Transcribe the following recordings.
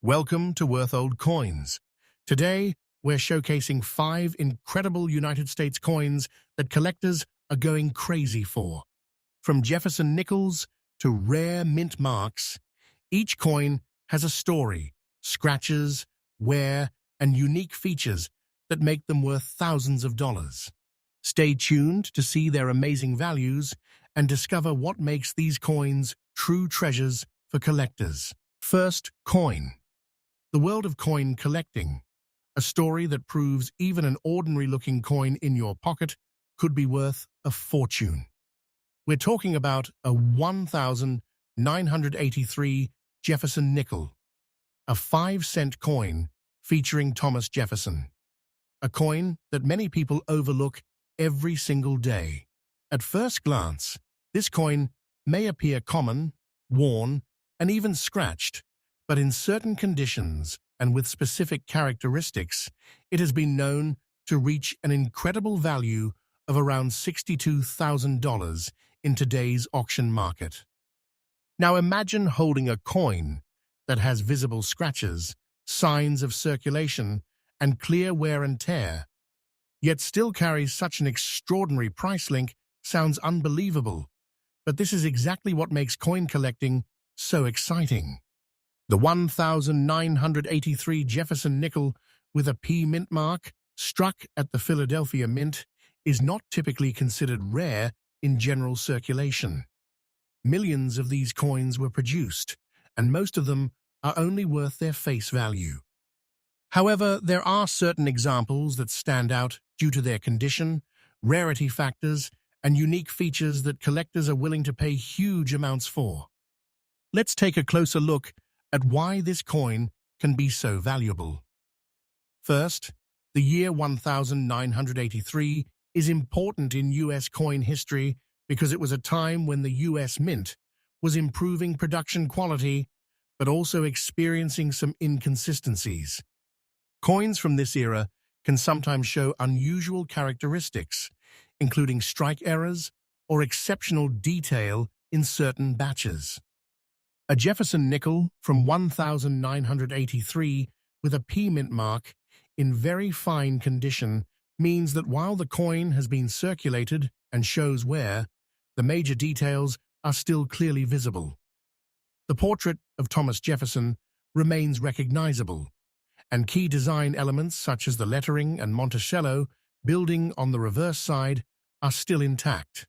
Welcome to Worth Old Coins. Today, we're showcasing 5 incredible United States coins that collectors are going crazy for. From Jefferson nickels to rare mint marks, each coin has a story, scratches, wear, and unique features that make them worth thousands of dollars. Stay tuned to see their amazing values and discover what makes these coins true treasures for collectors. First, coin. The world of coin collecting, a story that proves even an ordinary-looking coin in your pocket could be worth a fortune. We're talking about a 1983 Jefferson nickel, a 5-cent coin featuring Thomas Jefferson, a coin that many people overlook every single day. At first glance, this coin may appear common, worn, and even scratched, but in certain conditions and with specific characteristics, it has been known to reach an incredible value of around $62,000 in today's auction market. Now imagine holding a coin that has visible scratches, signs of circulation, and clear wear and tear, yet still carries such an extraordinary price link. Sounds unbelievable, but this is exactly what makes coin collecting so exciting. The 1983 Jefferson nickel with a P mint mark, struck at the Philadelphia Mint, is not typically considered rare in general circulation. Millions of these coins were produced, and most of them are only worth their face value. However, there are certain examples that stand out due to their condition, rarity factors, and unique features that collectors are willing to pay huge amounts for. Let's take a closer look at why this coin can be so valuable. First, the year 1983 is important in U.S. coin history because it was a time when the U.S. Mint was improving production quality but also experiencing some inconsistencies. Coins from this era can sometimes show unusual characteristics, including strike errors or exceptional detail in certain batches. A Jefferson nickel from 1983 with a P mint mark in very fine condition means that while the coin has been circulated and shows wear, the major details are still clearly visible. The portrait of Thomas Jefferson remains recognizable, and key design elements such as the lettering and Monticello building on the reverse side are still intact.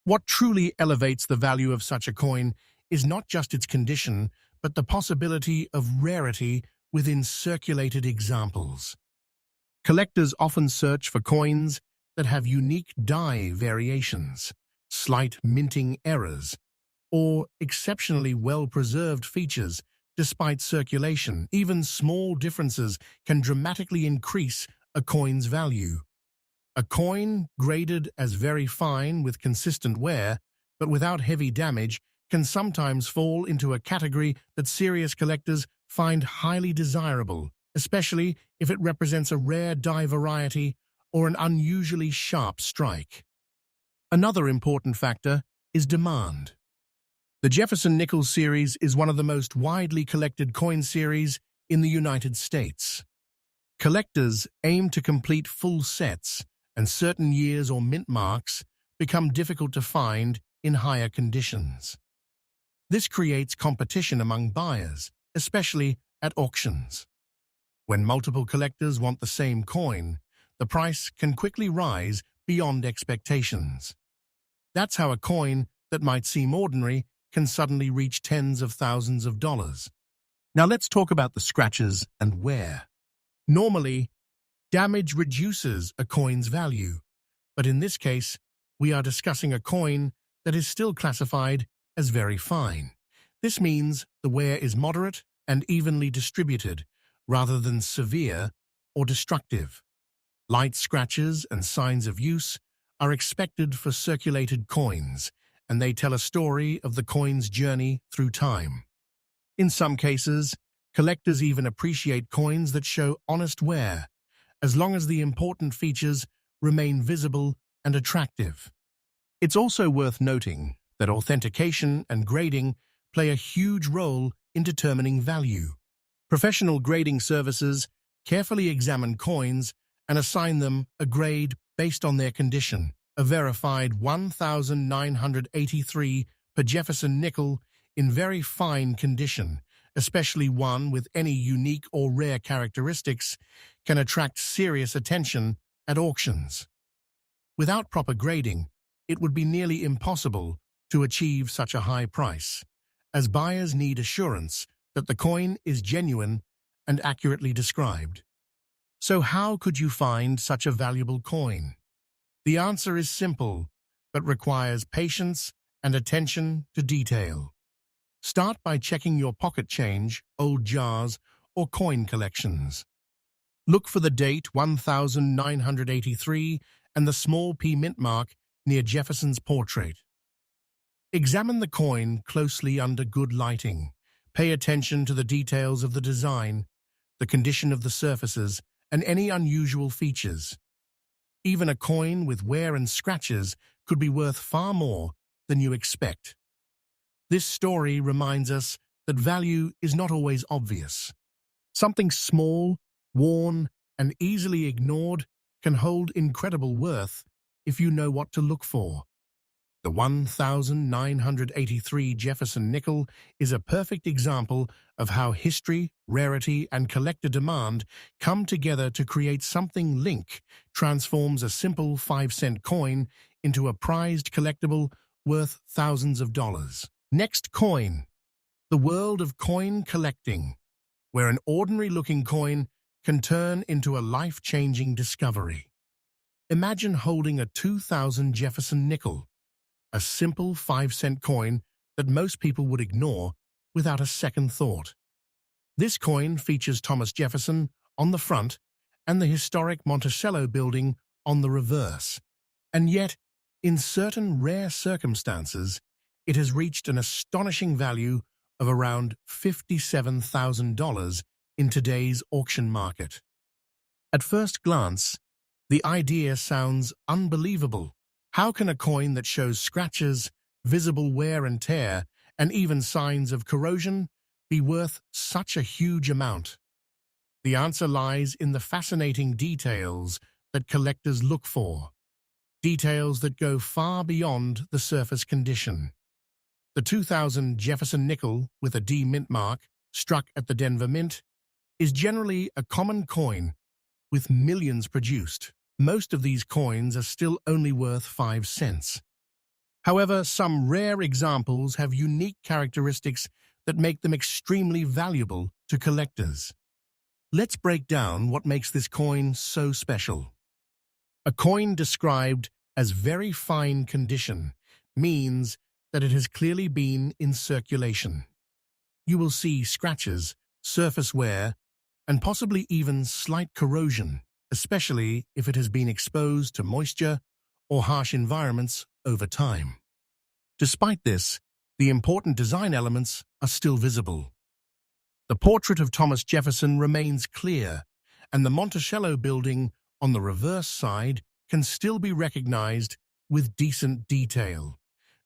What truly elevates the value of such a coin is not just its condition, but the possibility of rarity within circulated examples. Collectors often search for coins that have unique die variations, slight minting errors, or exceptionally well-preserved features despite circulation. Even small differences can dramatically increase a coin's value. A coin graded as very fine with consistent wear, but without heavy damage, can sometimes fall into a category that serious collectors find highly desirable, especially if it represents a rare die variety or an unusually sharp strike. Another important factor is demand. The Jefferson nickel series is one of the most widely collected coin series in the United States. Collectors aim to complete full sets, and certain years or mint marks become difficult to find in higher conditions. This creates competition among buyers, especially at auctions. When multiple collectors want the same coin, the price can quickly rise beyond expectations. That's how a coin that might seem ordinary can suddenly reach tens of thousands of dollars. Now let's talk about the scratches and wear. Normally, damage reduces a coin's value, but in this case, we are discussing a coin that is still classified as very fine. This means the wear is moderate and evenly distributed, rather than severe or destructive. Light scratches and signs of use are expected for circulated coins, and they tell a story of the coin's journey through time. In some cases, collectors even appreciate coins that show honest wear, as long as the important features remain visible and attractive. It's also worth noting that authentication and grading play a huge role in determining value. Professional grading services carefully examine coins and assign them a grade based on their condition. A verified 1,983 per Jefferson nickel in very fine condition, especially one with any unique or rare characteristics, can attract serious attention at auctions. Without proper grading, it would be nearly impossible to achieve such a high price, as buyers need assurance that the coin is genuine and accurately described. So how could you find such a valuable coin? The answer is simple, but requires patience and attention to detail. Start by checking your pocket change, old jars, or coin collections. Look for the date 1983 and the small P mint mark near Jefferson's portrait. Examine the coin closely under good lighting. Pay attention to the details of the design, the condition of the surfaces, and any unusual features. Even a coin with wear and scratches could be worth far more than you expect. This story reminds us that value is not always obvious. Something small, worn, and easily ignored can hold incredible worth if you know what to look for. The 1983 Jefferson nickel is a perfect example of how history, rarity, and collector demand come together to create something transforms a simple 5-cent coin into a prized collectible worth thousands of dollars. Next coin. The world of coin collecting, where an ordinary-looking coin can turn into a life-changing discovery. Imagine holding a 2000 Jefferson nickel, a simple 5-cent coin that most people would ignore without a second thought. This coin features Thomas Jefferson on the front and the historic Monticello building on the reverse. And yet, in certain rare circumstances, it has reached an astonishing value of around $57,000 in today's auction market. At first glance, the idea sounds unbelievable. How can a coin that shows scratches, visible wear and tear, and even signs of corrosion be worth such a huge amount? The answer lies in the fascinating details that collectors look for. Details that go far beyond the surface condition. The 2000 Jefferson nickel with a D mint mark, struck at the Denver Mint, is generally a common coin with millions produced. Most of these coins are still only worth 5 cents. However, some rare examples have unique characteristics that make them extremely valuable to collectors. Let's break down what makes this coin so special. A coin described as very fine condition means that it has clearly been in circulation. You will see scratches, surface wear, and possibly even slight corrosion, especially if it has been exposed to moisture or harsh environments over time. Despite this, the important design elements are still visible. The portrait of Thomas Jefferson remains clear, and the Monticello building on the reverse side can still be recognized with decent detail.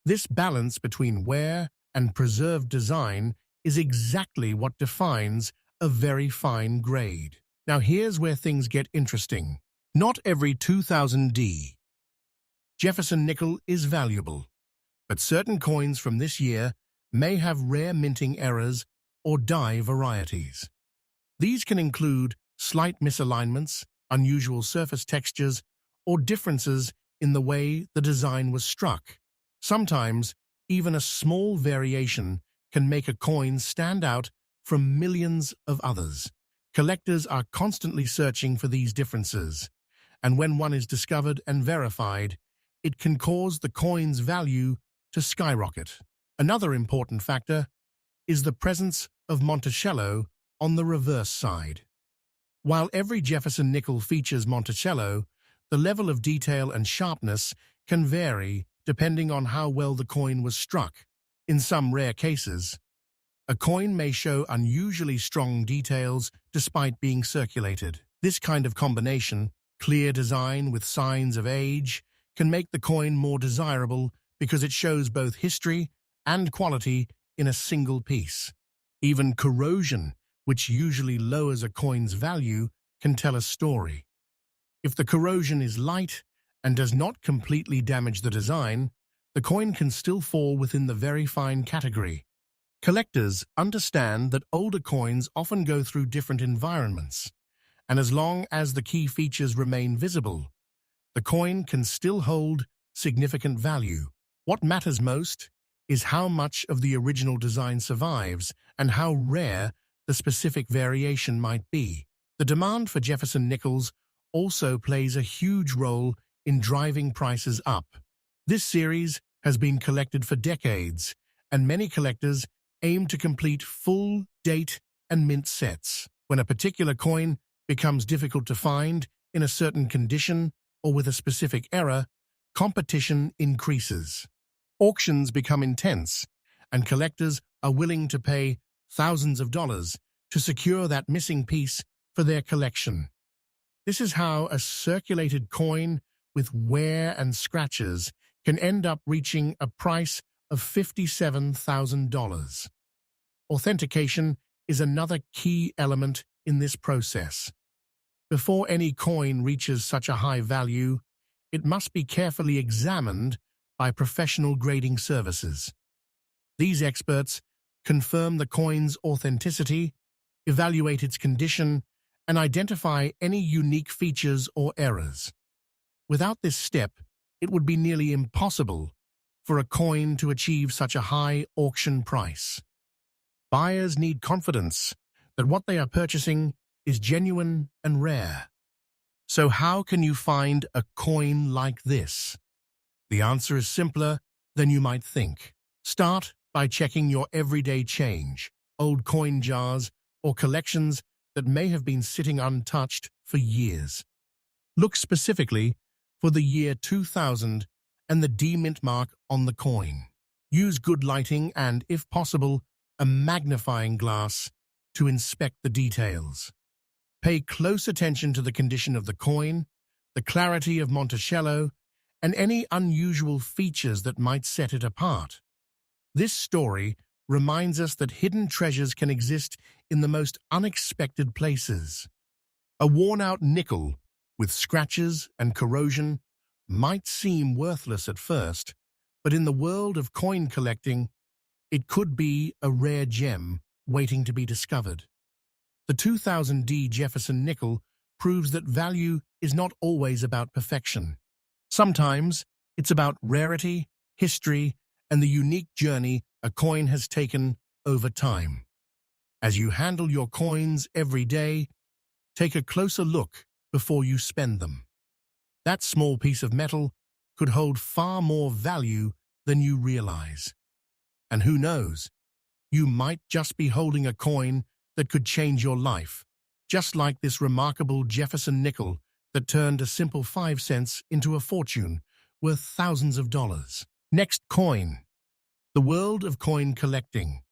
This balance between wear and preserved design is exactly what defines a very fine grade. Now here's where things get interesting. Not every 2000D Jefferson nickel is valuable, but certain coins from this year may have rare minting errors or die varieties. These can include slight misalignments, unusual surface textures, or differences in the way the design was struck. Sometimes, even a small variation can make a coin stand out from millions of others. Collectors are constantly searching for these differences, and when one is discovered and verified, it can cause the coin's value to skyrocket. Another important factor is the presence of Monticello on the reverse side. While every Jefferson nickel features Monticello, the level of detail and sharpness can vary depending on how well the coin was struck. In some rare cases, a coin may show unusually strong details despite being circulated. This kind of combination, clear design with signs of age, can make the coin more desirable because it shows both history and quality in a single piece. Even corrosion, which usually lowers a coin's value, can tell a story. If the corrosion is light and does not completely damage the design, the coin can still fall within the very fine category. Collectors understand that older coins often go through different environments, and as long as the key features remain visible, the coin can still hold significant value. What matters most is how much of the original design survives and how rare the specific variation might be. The demand for Jefferson nickels also plays a huge role in driving prices up. This series has been collected for decades, and many collectors aim to complete full date and mint sets. When a particular coin becomes difficult to find in a certain condition or with a specific error, competition increases. Auctions become intense, and collectors are willing to pay thousands of dollars to secure that missing piece for their collection. This is how a circulated coin with wear and scratches can end up reaching a price of $57,000. Authentication is another key element in this process. Before any coin reaches such a high value, it must be carefully examined by professional grading services. These experts confirm the coin's authenticity, evaluate its condition, and identify any unique features or errors. Without this step, it would be nearly impossible for a coin to achieve such a high auction price. Buyers need confidence that what they are purchasing is genuine and rare. So how can you find a coin like this? The answer is simpler than you might think. Start by checking your everyday change, old coin jars, or collections that may have been sitting untouched for years. Look specifically for the year 2000 and the D-mint mark on the coin. Use good lighting and, if possible, a magnifying glass to inspect the details. Pay close attention to the condition of the coin, the clarity of Monticello, and any unusual features that might set it apart. This story reminds us that hidden treasures can exist in the most unexpected places. A worn-out nickel with scratches and corrosion might seem worthless at first, but in the world of coin collecting, it could be a rare gem waiting to be discovered. The 2000 D Jefferson nickel proves that value is not always about perfection. Sometimes it's about rarity, history, and the unique journey a coin has taken over time. As you handle your coins every day, take a closer look before you spend them. That small piece of metal could hold far more value than you realize. And who knows, you might just be holding a coin that could change your life, just like this remarkable Jefferson nickel that turned a simple 5 cents into a fortune worth thousands of dollars. Next coin. The world of coin collecting.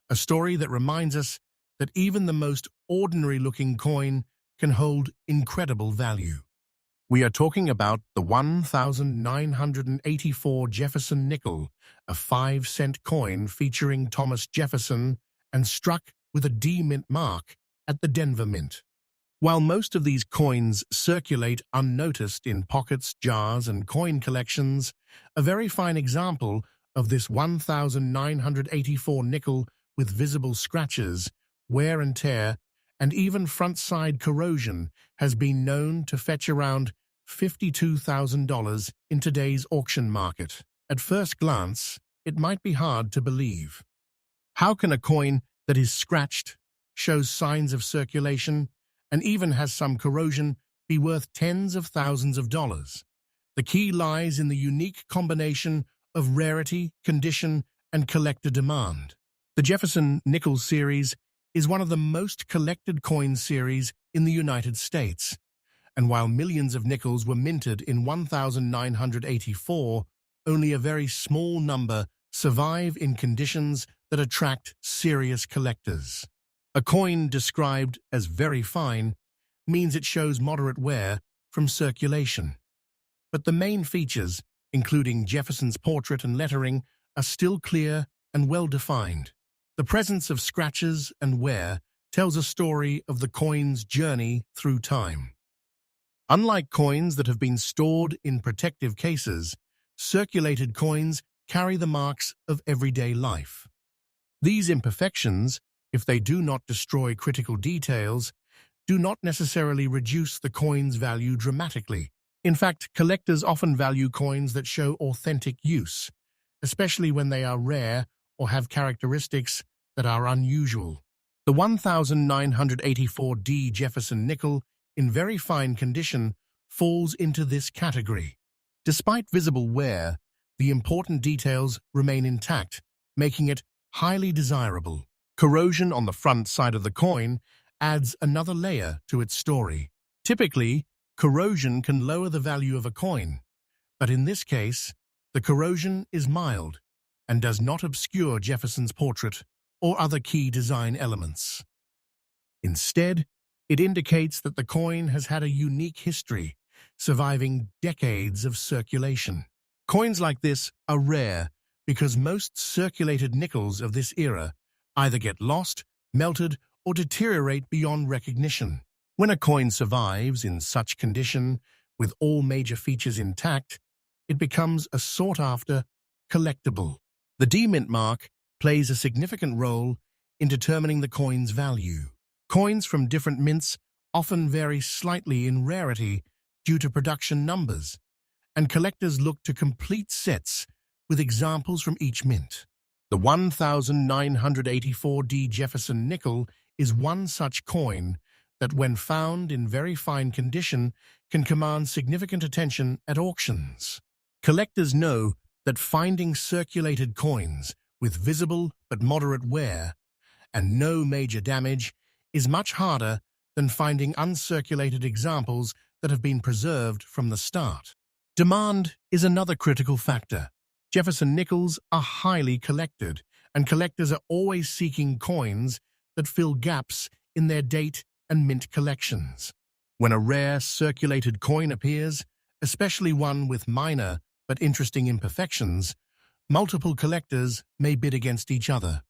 A story that reminds us that even the most ordinary-looking coin can hold incredible value. We are talking about the 1984 Jefferson nickel, a 5-cent coin featuring Thomas Jefferson and struck with a D-mint mark at the Denver Mint. While most of these coins circulate unnoticed in pockets, jars, and coin collections, a very fine example of this 1984 nickel with visible scratches, wear and tear, and even front-side corrosion has been known to fetch around $52,000 in today's auction market. At first glance, it might be hard to believe. How can a coin that is scratched, shows signs of circulation, and even has some corrosion be worth tens of thousands of dollars? The key lies in the unique combination of rarity, condition, and collector demand. The Jefferson nickel series is one of the most collected coin series in the United States, and while millions of nickels were minted in 1984, only a very small number survive in conditions that attract serious collectors. A coin described as very fine means it shows moderate wear from circulation. But the main features, including Jefferson's portrait and lettering, are still clear and well-defined. The presence of scratches and wear tells a story of the coin's journey through time. Unlike coins that have been stored in protective cases, circulated coins carry the marks of everyday life. These imperfections, if they do not destroy critical details, do not necessarily reduce the coin's value dramatically. In fact, collectors often value coins that show authentic use, especially when they are rare or have characteristics that are unusual. The 1984D Jefferson nickel, in very fine condition, falls into this category. Despite visible wear, the important details remain intact, making it highly desirable. Corrosion on the front side of the coin adds another layer to its story. Typically, corrosion can lower the value of a coin, but in this case, the corrosion is mild and does not obscure Jefferson's portrait or other key design elements. Instead, it indicates that the coin has had a unique history, surviving decades of circulation. Coins like this are rare because most circulated nickels of this era either get lost, melted, or deteriorate beyond recognition. When a coin survives in such condition, with all major features intact, it becomes a sought-after collectible. The D-mint mark plays a significant role in determining the coin's value. Coins from different mints often vary slightly in rarity due to production numbers, and collectors look to complete sets with examples from each mint. The 1984D Jefferson nickel is one such coin that, when found in very fine condition, can command significant attention at auctions. Collectors know that finding circulated coins with visible but moderate wear and no major damage is much harder than finding uncirculated examples that have been preserved from the start. Demand is another critical factor. Jefferson nickels are highly collected, and collectors are always seeking coins that fill gaps in their date and mint collections. When a rare circulated coin appears, especially one with minor but interesting imperfections, multiple collectors may bid against each other.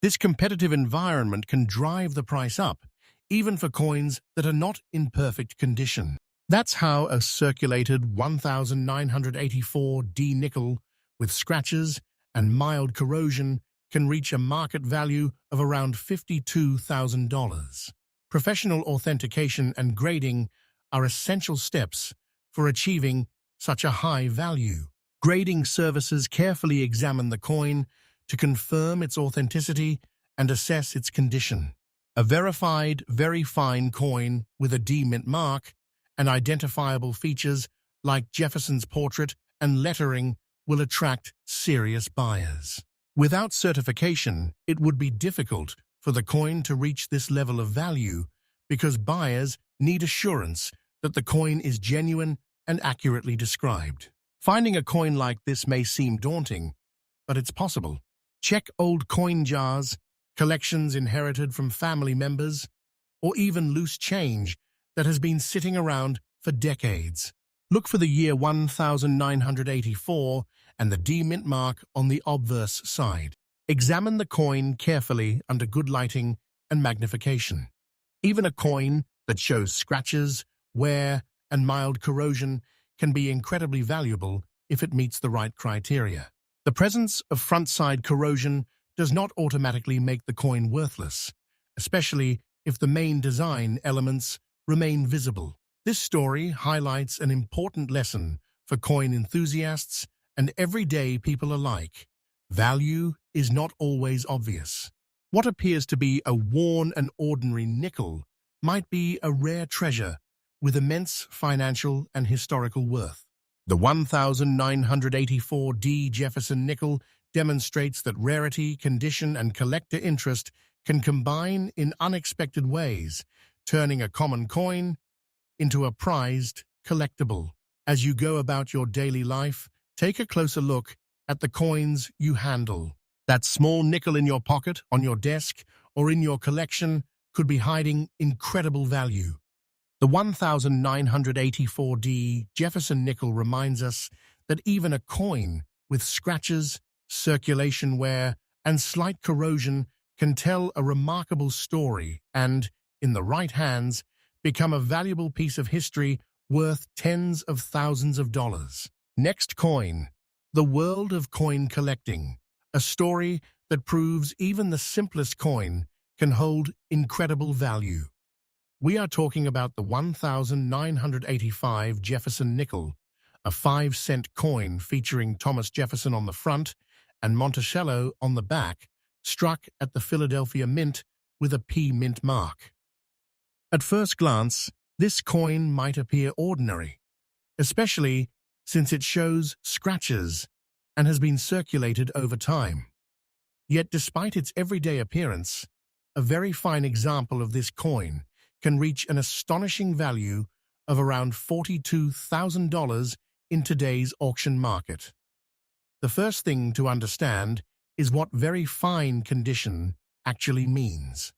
This competitive environment can drive the price up, even for coins that are not in perfect condition. That's how a circulated 1984D nickel with scratches and mild corrosion can reach a market value of around $52,000. Professional authentication and grading are essential steps for achieving such a high value. Grading services carefully examine the coin to confirm its authenticity and assess its condition. A verified, very fine coin with a D-mint mark and identifiable features like Jefferson's portrait and lettering will attract serious buyers. Without certification, it would be difficult for the coin to reach this level of value because buyers need assurance that the coin is genuine and accurately described. Finding a coin like this may seem daunting, but it's possible. Check old coin jars, collections inherited from family members, or even loose change that has been sitting around for decades. Look for the year 1984 and the D-mint mark on the obverse side. Examine the coin carefully under good lighting and magnification. Even a coin that shows scratches, wear, and mild corrosion can be incredibly valuable if it meets the right criteria. The presence of front-side corrosion does not automatically make the coin worthless, especially if the main design elements remain visible. This story highlights an important lesson for coin enthusiasts and everyday people alike. Value is not always obvious. What appears to be a worn and ordinary nickel might be a rare treasure with immense financial and historical worth. The 1984D Jefferson nickel demonstrates that rarity, condition, and collector interest can combine in unexpected ways, turning a common coin into a prized collectible. As you go about your daily life, take a closer look at the coins you handle. That small nickel in your pocket, on your desk, or in your collection could be hiding incredible value. The 1984D Jefferson nickel reminds us that even a coin with scratches, circulation wear, and slight corrosion can tell a remarkable story and, in the right hands, become a valuable piece of history worth tens of thousands of dollars. Next coin, the world of coin collecting, a story that proves even the simplest coin can hold incredible value. We are talking about the 1985 Jefferson nickel, a 5-cent coin featuring Thomas Jefferson on the front and Monticello on the back, struck at the Philadelphia Mint with a P mint mark. At first glance, this coin might appear ordinary, especially since it shows scratches and has been circulated over time. Yet despite its everyday appearance, a very fine example of this coin can reach an astonishing value of around $42,000 in today's auction market. The first thing to understand is what very fine condition actually means.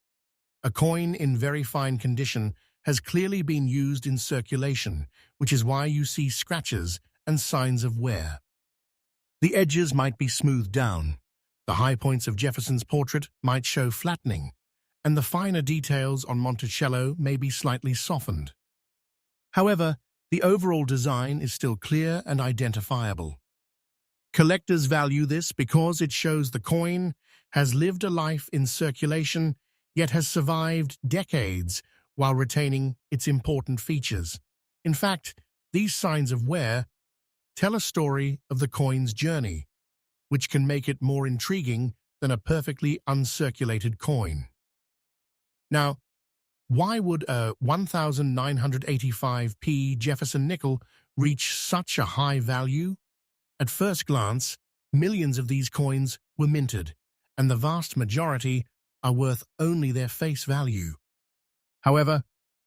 A coin in very fine condition has clearly been used in circulation, which is why you see scratches and signs of wear. The edges might be smoothed down, the high points of Jefferson's portrait might show flattening, and the finer details on Monticello may be slightly softened. However, the overall design is still clear and identifiable. Collectors value this because it shows the coin has lived a life in circulation, yet has survived decades while retaining its important features. In fact, these signs of wear tell a story of the coin's journey, which can make it more intriguing than a perfectly uncirculated coin. Now, why would a 1985p Jefferson nickel reach such a high value? At first glance, millions of these coins were minted, and the vast majority are worth only their face value. However,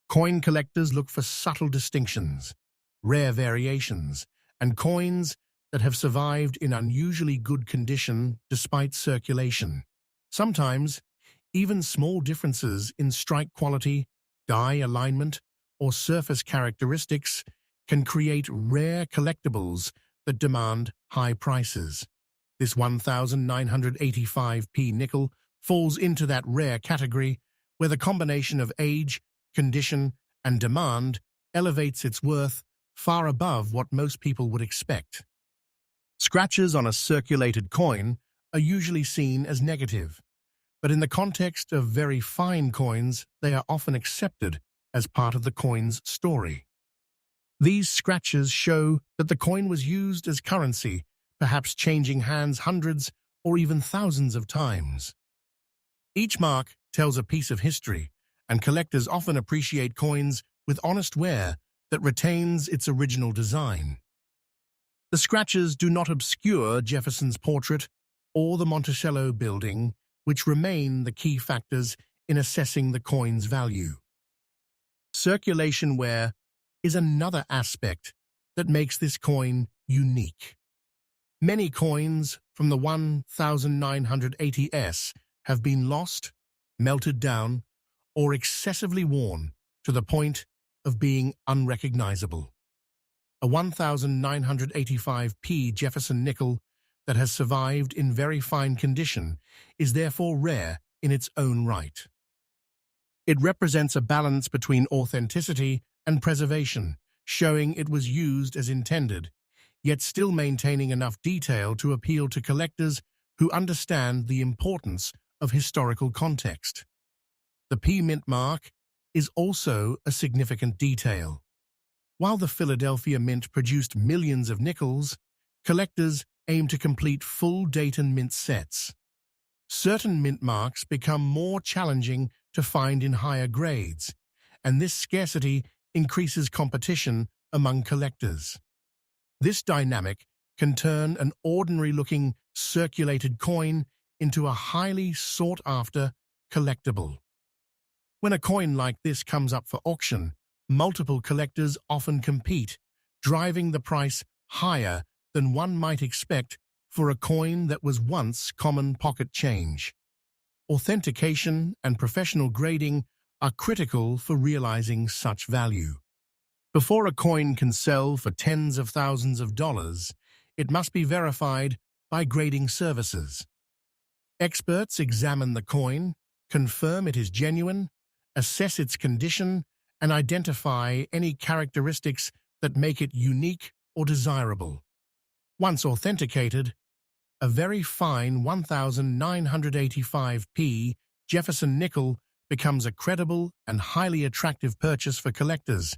coin collectors look for subtle distinctions, rare variations, and coins that have survived in unusually good condition despite circulation. Sometimes, even small differences in strike quality, die alignment, or surface characteristics can create rare collectibles that demand high prices. This 1985p nickel falls into that rare category where the combination of age, condition, and demand elevates its worth far above what most people would expect. Scratches on a circulated coin are usually seen as negative, but in the context of very fine coins, they are often accepted as part of the coin's story. These scratches show that the coin was used as currency, perhaps changing hands hundreds or even thousands of times. Each mark tells a piece of history, and collectors often appreciate coins with honest wear that retains its original design. The scratches do not obscure Jefferson's portrait or the Monticello building, which remain the key factors in assessing the coin's value. Circulation wear is another aspect that makes this coin unique. Many coins from the 1980s have been lost, melted down, or excessively worn to the point of being unrecognizable. A 1985p Jefferson nickel that has survived in very fine condition is therefore rare in its own right. It represents a balance between authenticity and preservation, showing it was used as intended, yet still maintaining enough detail to appeal to collectors who understand the importance of historical context. The P mint mark is also a significant detail. While the Philadelphia Mint produced millions of nickels, collectors aim to complete full date and mint sets. Certain mint marks become more challenging to find in higher grades, and this scarcity increases competition among collectors. This dynamic can turn an ordinary-looking circulated coin into a highly sought-after collectible. When a coin like this comes up for auction, multiple collectors often compete, driving the price higher than one might expect for a coin that was once common pocket change. Authentication and professional grading are critical for realizing such value. Before a coin can sell for tens of thousands of dollars, it must be verified by grading services. Experts examine the coin, confirm it is genuine, assess its condition, and identify any characteristics that make it unique or desirable. Once authenticated, a very fine 1,985p Jefferson nickel becomes a credible and highly attractive purchase for collectors,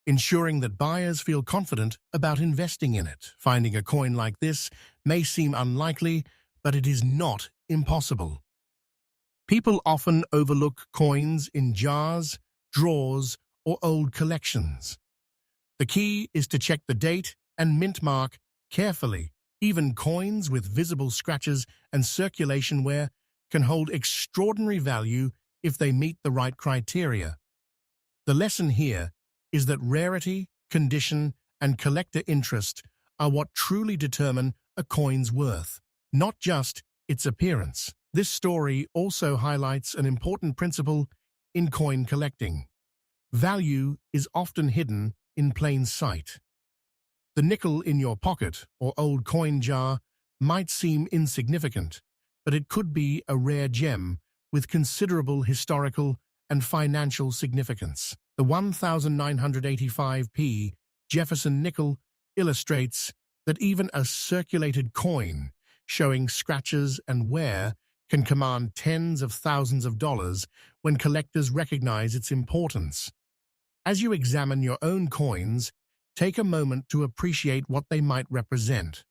ensuring that buyers feel confident about investing in it. Finding a coin like this may seem unlikely, but it is not impossible. People often overlook coins in jars, drawers, or old collections. The key is to check the date and mint mark carefully. Even coins with visible scratches and circulation wear can hold extraordinary value if they meet the right criteria. The lesson here is that rarity, condition, and collector interest are what truly determine a coin's worth, not just its appearance. This story also highlights an important principle in coin collecting. Value is often hidden in plain sight. The nickel in your pocket or old coin jar might seem insignificant, but it could be a rare gem with considerable historical and financial significance. The 1,985p Jefferson nickel illustrates that even a circulated coin showing scratches and wear can command tens of thousands of dollars when collectors recognize its importance. As you examine your own coins, take a moment to appreciate what they might represent.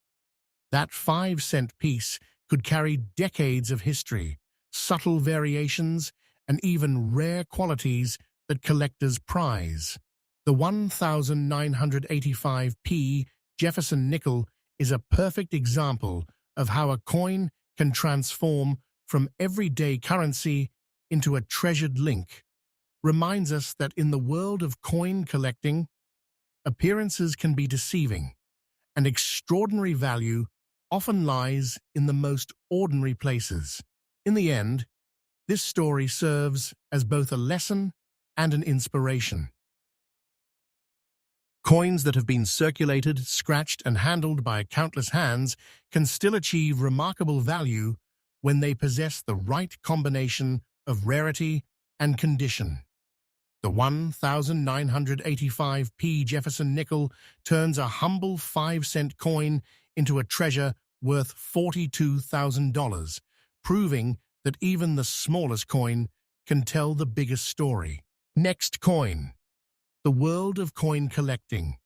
That 5-cent piece could carry decades of history, subtle variations, and even rare qualities that collectors prize. The 1,985p Jefferson nickel is a perfect example of how a coin can transform from everyday currency into a treasured link. Reminds us that in the world of coin collecting, appearances can be deceiving, and extraordinary value often lies in the most ordinary places. In the end, this story serves as both a lesson and an inspiration. Coins that have been circulated, scratched, and handled by countless hands can still achieve remarkable value when they possess the right combination of rarity and condition. The 1,985p Jefferson nickel turns a humble 5-cent coin into a treasure worth $42,000, proving that even the smallest coin can tell the biggest story. Next coin. The world of coin collecting.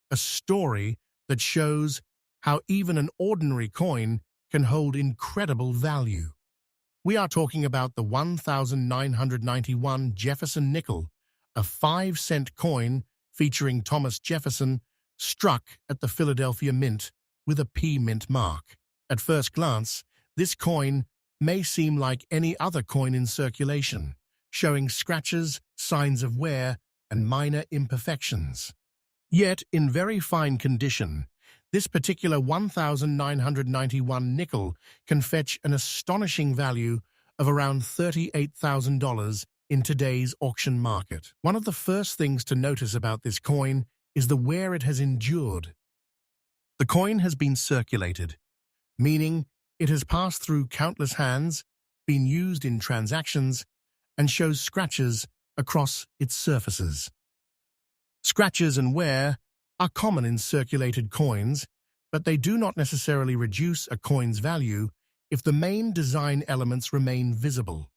A story that shows how even an ordinary coin can hold incredible value. We are talking about the 1,991 Jefferson nickel, a 5-cent coin featuring Thomas Jefferson, struck at the Philadelphia Mint with a P mint mark. At first glance, this coin may seem like any other coin in circulation, showing scratches, signs of wear, and minor imperfections. Yet, in very fine condition, this particular 1,991 nickel can fetch an astonishing value of around $38,000 in today's auction market. One of the first things to notice about this coin is the wear it has endured. The coin has been circulated, meaning it has passed through countless hands, been used in transactions, and shows scratches across its surfaces. Scratches and wear are common in circulated coins, but they do not necessarily reduce a coin's value if the main design elements remain visible.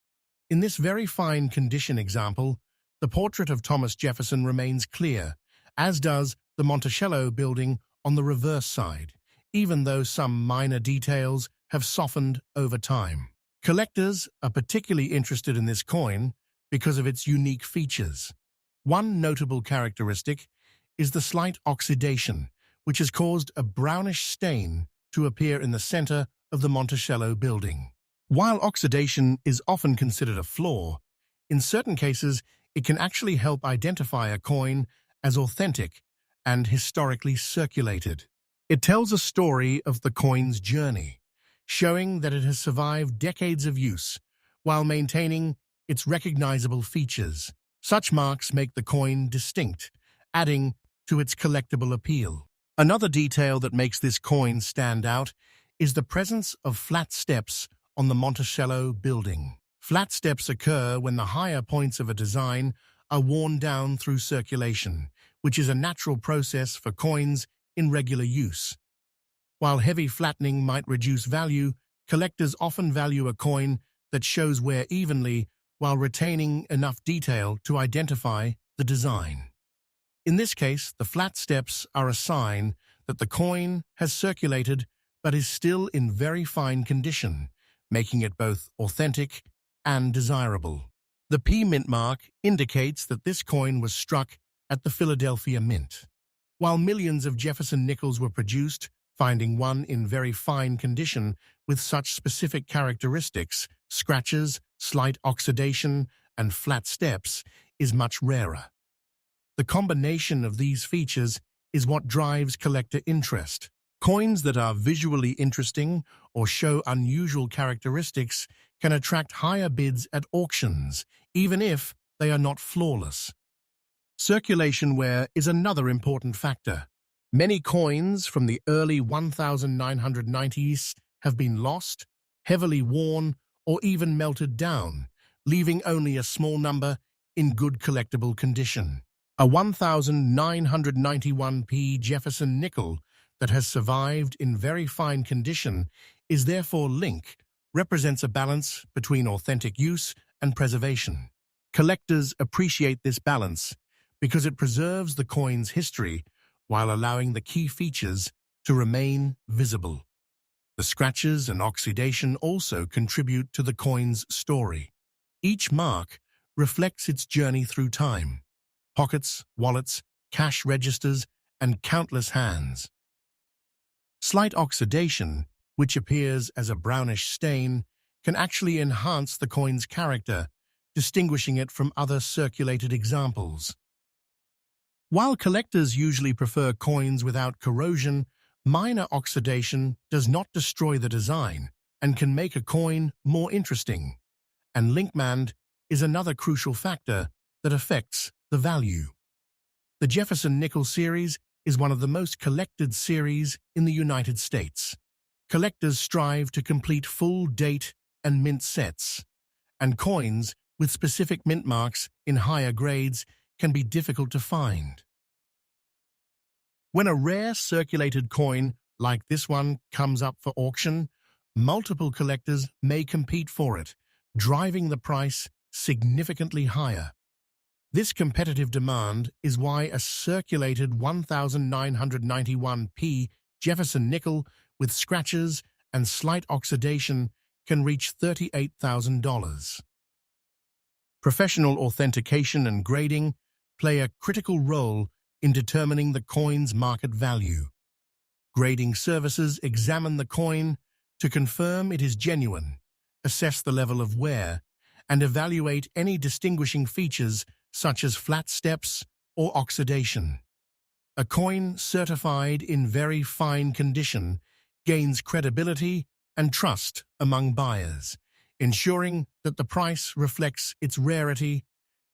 In this very fine condition example, the portrait of Thomas Jefferson remains clear, as does the Monticello building on the reverse side, even though some minor details have softened over time. Collectors are particularly interested in this coin because of its unique features. One notable characteristic is the slight oxidation, which has caused a brownish stain to appear in the center of the Monticello building. While oxidation is often considered a flaw, in certain cases it can actually help identify a coin as authentic and historically circulated. It tells a story of the coin's journey, showing that it has survived decades of use while maintaining its recognizable features. Such marks make the coin distinct, adding to its collectible appeal. Another detail that makes this coin stand out is the presence of flat steps on the Monticello building. Flat steps occur when the higher points of a design are worn down through circulation, which is a natural process for coins in regular use. While heavy flattening might reduce value, collectors often value a coin that shows wear evenly while retaining enough detail to identify the design. In this case, the flat steps are a sign that the coin has circulated but is still in very fine condition, making it both authentic and desirable. The P mint mark indicates that this coin was struck at the Philadelphia Mint. While millions of Jefferson nickels were produced, finding one in very fine condition with such specific characteristics, scratches, slight oxidation, and flat steps, is much rarer. The combination of these features is what drives collector interest. Coins that are visually interesting or show unusual characteristics can attract higher bids at auctions, even if they are not flawless. Circulation wear is another important factor. Many coins from the early 1990s have been lost, heavily worn, or even melted down, leaving only a small number in good collectible condition. A 1991p Jefferson nickel that has survived in very fine condition is therefore represents a balance between authentic use and preservation. Collectors appreciate this balance because it preserves the coin's history while allowing the key features to remain visible. The scratches and oxidation also contribute to the coin's story. Each mark reflects its journey through time: pockets, wallets, cash registers, and countless hands. Slight oxidation, which appears as a brownish stain, can actually enhance the coin's character, distinguishing it from other circulated examples. While collectors usually prefer coins without corrosion, minor oxidation does not destroy the design and can make a coin more interesting. And linkband is another crucial factor that affects the value. The Jefferson nickel series is one of the most collected series in the United States. Collectors strive to complete full date and mint sets, and coins with specific mint marks in higher grades can be difficult to find. When a rare circulated coin like this one comes up for auction, multiple collectors may compete for it, driving the price significantly higher. This competitive demand is why a circulated 1991p Jefferson nickel with scratches and slight oxidation can reach $38,000. Professional authentication and grading play a critical role in determining the coin's market value. Grading services examine the coin to confirm it is genuine, assess the level of wear, and evaluate any distinguishing features such as flat steps or oxidation. A coin certified in very fine condition gains credibility and trust among buyers, ensuring that the price reflects its rarity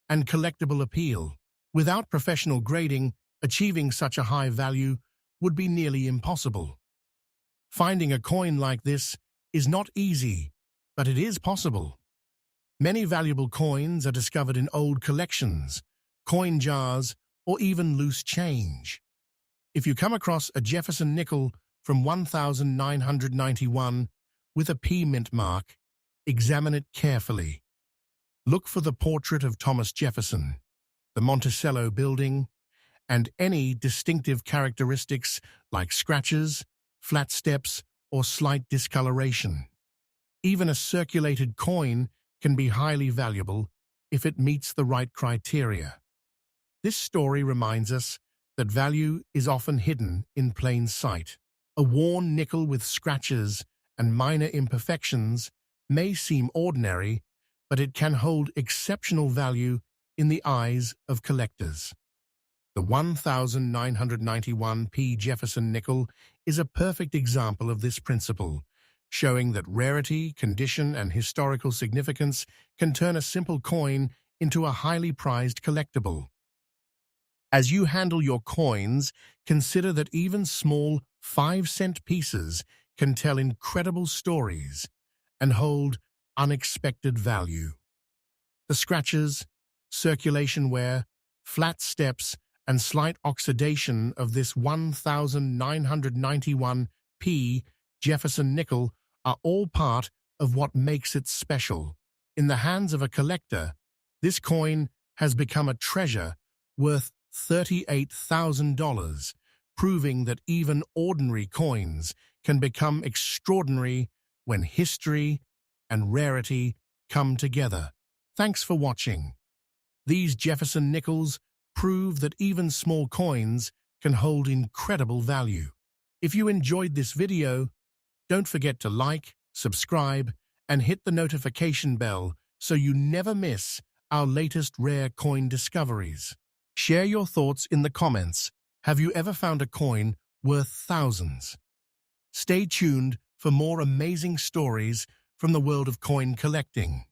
and collectible appeal. Without professional grading, achieving such a high value would be nearly impossible. Finding a coin like this is not easy, but it is possible. Many valuable coins are discovered in old collections, coin jars, or even loose change. If you come across a Jefferson nickel from 1991 with a P mint mark, examine it carefully. Look for the portrait of Thomas Jefferson, the Monticello building, and any distinctive characteristics like scratches, flat steps, or slight discoloration. Even a circulated coin can be highly valuable if it meets the right criteria. This story reminds us that value is often hidden in plain sight. A worn nickel with scratches and minor imperfections may seem ordinary, but it can hold exceptional value in the eyes of collectors. The 1991p Jefferson nickel is a perfect example of this principle, showing that rarity, condition, and historical significance can turn a simple coin into a highly prized collectible. As you handle your coins, consider that even small 5-cent pieces can tell incredible stories, and hold unexpected value. The scratches, circulation wear, flat steps, and slight oxidation of this 1991p Jefferson nickel are all part of what makes it special. In the hands of a collector, this coin has become a treasure worth $38,000, proving that even ordinary coins can become extraordinary when history and rarity come together. Thanks for watching. These Jefferson nickels prove that even small coins can hold incredible value. If you enjoyed this video, don't forget to like, subscribe, and hit the notification bell so you never miss our latest rare coin discoveries. Share your thoughts in the comments. Have you ever found a coin worth thousands? Stay tuned for more amazing stories from the world of coin collecting.